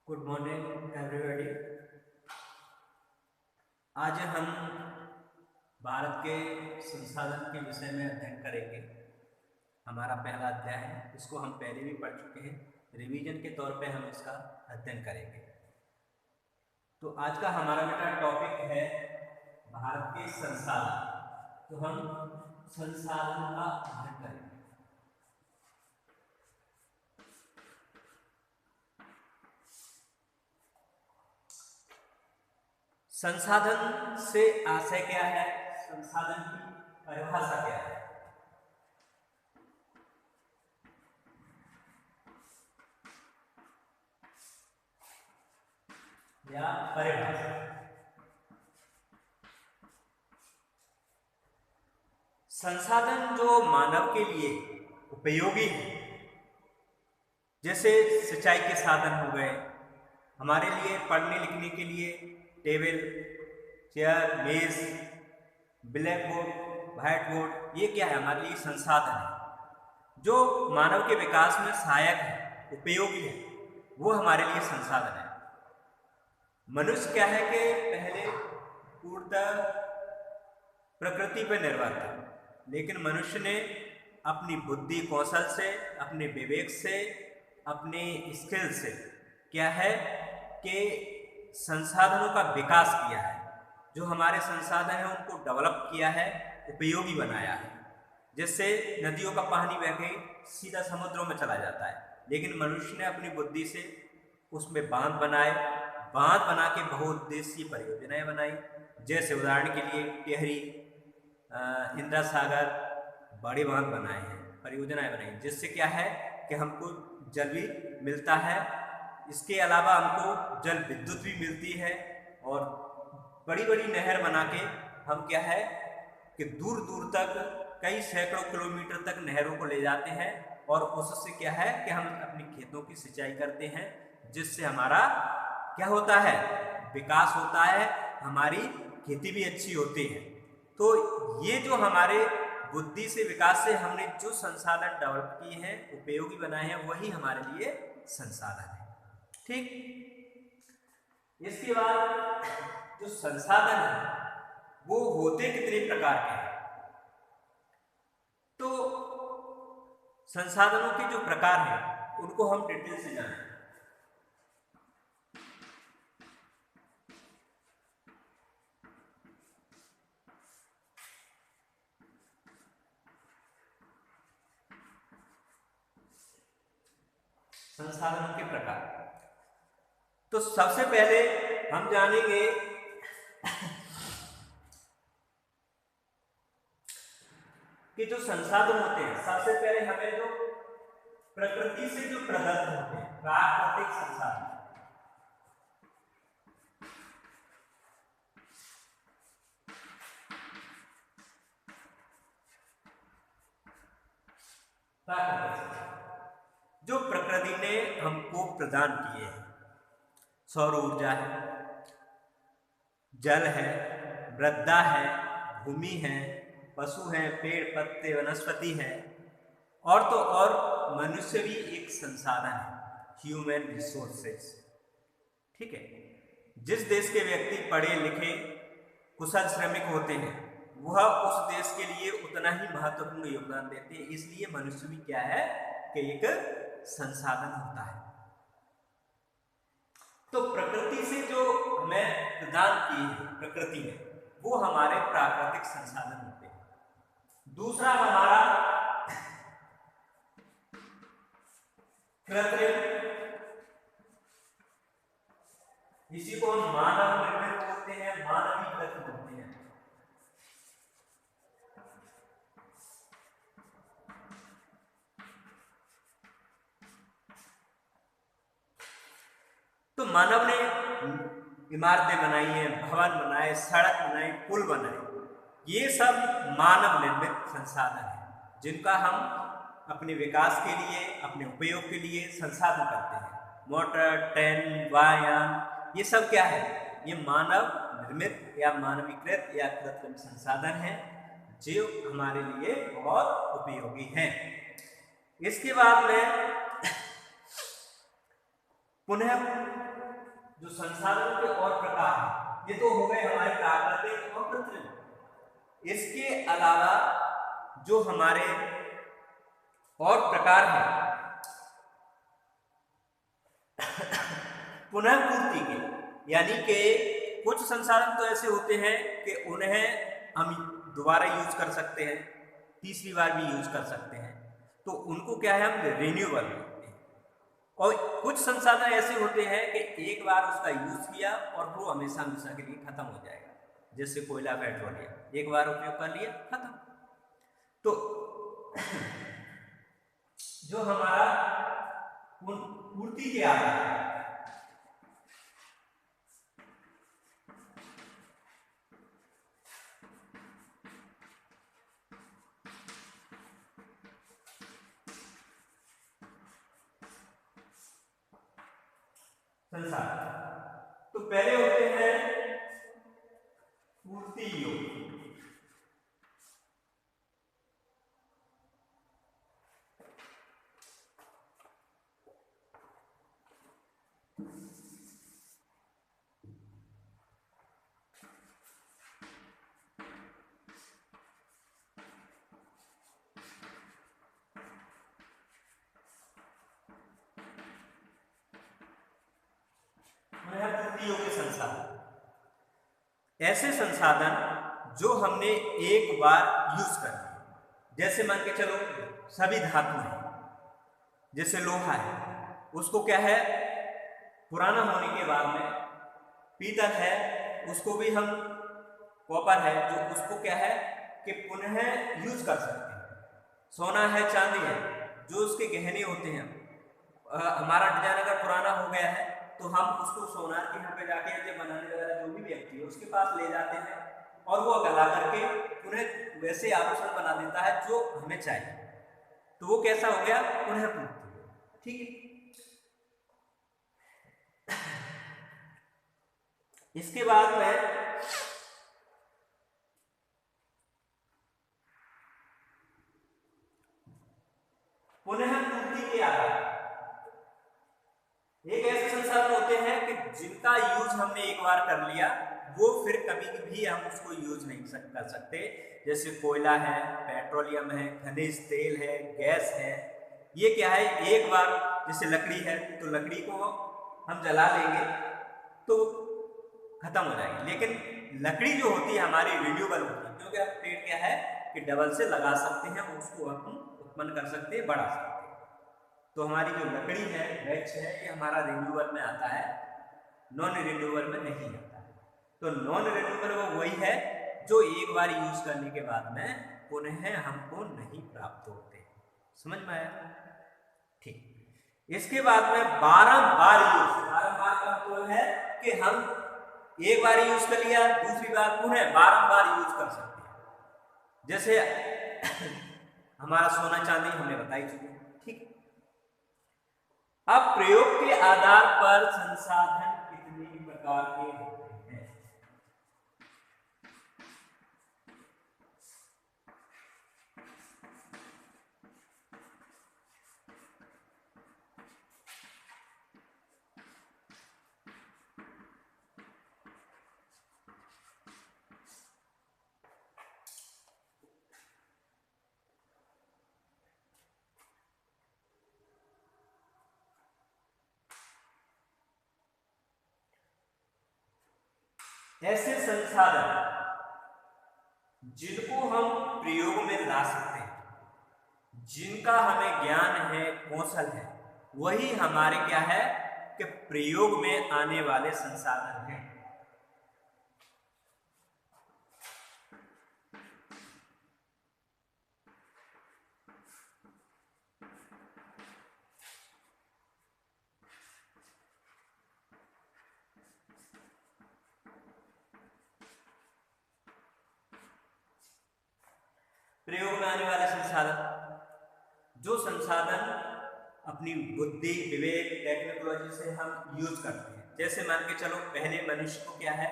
Good morning everybody. आज हम भारत के संसाधन के विषय में अध्ययन करेंगे। हमारा पहला अध्याय है, इसको हम पहले भी पढ़ चुके हैं। रिवीजन के तौर पे हम इसका अध्ययन करेंगे। तो आज का हमारा बेटा टॉपिक है भारत के संसाधन। तो हम संसाधन का अध्ययन करेंगे। संसाधन से आशय क्या है, संसाधन की परिभाषा क्या है? या परिभाषा। संसाधन जो मानव के लिए उपयोगी है, जैसे सिंचाई के साधन हो गए, हमारे लिए पढ़ने लिखने के लिए टेबल, चेयर, मेज, ब्लैक बोर्ड, व्हाइट बोर्ड, ये क्या है? हमारे लिए संसाधन है जो मानव के विकास में सहायक है, उपयोगी है, वो हमारे लिए संसाधन है। मनुष्य क्या है कि पहले पूर्णतः प्रकृति पर निर्भर था, लेकिन मनुष्य ने अपनी बुद्धि कौशल से, अपने विवेक से, अपने स्किल से क्या है कि संसाधनों का विकास किया है। जो हमारे संसाधन हैं उनको डेवलप किया है, उपयोगी बनाया है। जिससे नदियों का पानी बह के सीधा समुद्रों में चला जाता है, लेकिन मनुष्य ने अपनी बुद्धि से उसमें बांध बनाए, बांध बना के बहुउद्देशीय परियोजनाएं बनाई। जैसे उदाहरण के लिए टिहरी, इंदिरा सागर, बड़े बांध बनाए हैं, परियोजनाएं बनाई, जिससे क्या है कि हमको जल भी मिलता है। इसके अलावा हमको जल विद्युत भी मिलती है, और बड़ी बड़ी नहर बना के हम क्या है कि दूर दूर तक, कई सैकड़ों किलोमीटर तक नहरों को ले जाते हैं, और उससे क्या है कि हम अपनी खेतों की सिंचाई करते हैं, जिससे हमारा क्या होता है, विकास होता है, हमारी खेती भी अच्छी होती है। तो ये जो हमारे बुद्धि से, विकास से हमने जो संसाधन डेवलप किए हैं, उपयोगी बनाए हैं, वही हमारे लिए संसाधन है। ठीक। इसके बाद जो संसाधन है वो होते कितने प्रकार के हैं? तो संसाधनों के जो प्रकार हैं उनको हम डिटेल से जानें। संसाधनों के प्रकार। तो सबसे पहले हम जानेंगे कि जो संसाधन होते हैं, सबसे पहले हमें जो प्रकृति से जो प्रदत्त होते हैं, प्राकृतिक संसाधन। जो प्रकृति ने हमको प्रदान किए हैं, सौर ऊर्जा है, जल है, मृदा है, भूमि है, पशु है, पेड़ पत्ते वनस्पति है, और तो और मनुष्य भी एक संसाधन है, ह्यूमन रिसोर्सेस। ठीक है। जिस देश के व्यक्ति पढ़े लिखे कुशल श्रमिक होते हैं, वह उस देश के लिए उतना ही महत्वपूर्ण योगदान देते हैं। इसलिए मनुष्य भी क्या है कि एक संसाधन होता है। तो प्रकृति से जो हमें प्रदान किए हैं प्रकृति ने, वो हमारे प्राकृतिक संसाधन होते हैं। दूसरा हमारा कृत्रिम, इसी को हम मानव निर्मित बोलते हैं, मानवीकृत बोलते हैं। तो मानव ने इमारतें बनाई हैं, भवन बनाए, सड़क बनाई, पुल बनाए, ये सब मानव निर्मित संसाधन है, जिनका हम अपने विकास के लिए, अपने उपयोग के लिए संसाधन करते हैं। मोटर, ट्रेन, वाहन, ये सब क्या है, ये मानव निर्मित या मानवीकृत या कृत्रिम संसाधन है, जो हमारे लिए बहुत उपयोगी हैं। इसके बाद में पुनः जो संसाधनों के और प्रकार हैं, ये तो हो गए हमारे प्राकृतिक और कृत्रिम। इसके अलावा जो हमारे और प्रकार हैं पुनः पूर्ति के, यानी कि कुछ संसाधन तो ऐसे होते हैं कि उन्हें हम दोबारा यूज कर सकते हैं, तीसरी बार भी यूज कर सकते हैं, तो उनको क्या है, हम रिन्यूएबल कहते हैं। और कुछ संसाधन ऐसे होते हैं कि एक बार उसका यूज किया और वो हमेशा हमेशा के लिए खत्म हो जाएगा, जैसे कोयला, पेट्रोलियम, एक बार उपयोग कर लिया खत्म। तो जो हमारा पूर्ति के आधार संसाधन, तो पहले होते हैं पूर्ति योग। योग्य संसाधन, ऐसे संसाधन जो हमने एक बार यूज कर लिए, जैसे मान के चलो सभी धातु हैं, जैसे लोहा है, उसको क्या है, पुराना होने के बाद में, पीतल है उसको भी हम, कॉपर है जो उसको क्या है कि पुनः यूज कर सकते हैं, सोना है, चांदी है जो उसके गहने होते हैं, हमारा डिजाइन अगर पुराना हो गया है तो हम उसको सोनार के यहाँ पे जाके जब बनाने वगैरह जो भी व्यक्ति है उसके पास ले जाते हैं और वो गला करके उन्हें वैसे आभूषण बना देता है जो हमें चाहिए, तो वो कैसा हो गया, पुनः पूर्ति। ठीक है, इसके बाद में पुनः पूर्ति के आधार एक ऐसे संसाधन होते हैं कि जिनका यूज हमने एक बार कर लिया, वो फिर कभी भी हम उसको यूज नहीं कर सकते, जैसे कोयला है, पेट्रोलियम है, खनिज तेल है, गैस है, ये क्या है, एक बार, जैसे लकड़ी है तो लकड़ी को हम जला लेंगे तो खत्म हो जाएगी, लेकिन लकड़ी जो होती है हमारी रिन्यूएबल होती है, क्योंकि अब पेड़ क्या है कि डबल से लगा सकते हैं, उसको हम उत्पन्न कर सकते हैं, बढ़ा सकते हैं। तो हमारी जो लकड़ी है, वृक्ष है, ये हमारा रिन्यूएबल में आता है, नॉन रिन्यूएबल में नहीं आता है। तो नॉन रिन्यूएबल वो वही है जो एक बार यूज करने के बाद में पुनः हमको नहीं प्राप्त होते। समझ में आया? ठीक, इसके बाद में बारंबार यूज, बारंबार का मतलब है कि हम एक बार यूज कर लिया, दूसरी बार पुनः बारंबार यूज कर सकते हैं, जैसे हमारा सोना चांदी हमने बताई चुके। ठीक, अब प्रयोग के आधार पर संसाधन कितने प्रकार के होते हैं? ऐसे संसाधन जिनको हम प्रयोग में ला सकते हैं, जिनका हमें ज्ञान है, कौशल है, वही हमारे क्या है कि प्रयोग में आने वाले संसाधन हैं। प्रयोग में आने वाले संसाधन, जो संसाधन अपनी बुद्धि, विवेक, टेक्नोलॉजी से हम यूज करते हैं, जैसे मान के चलो पहले मनुष्य को क्या है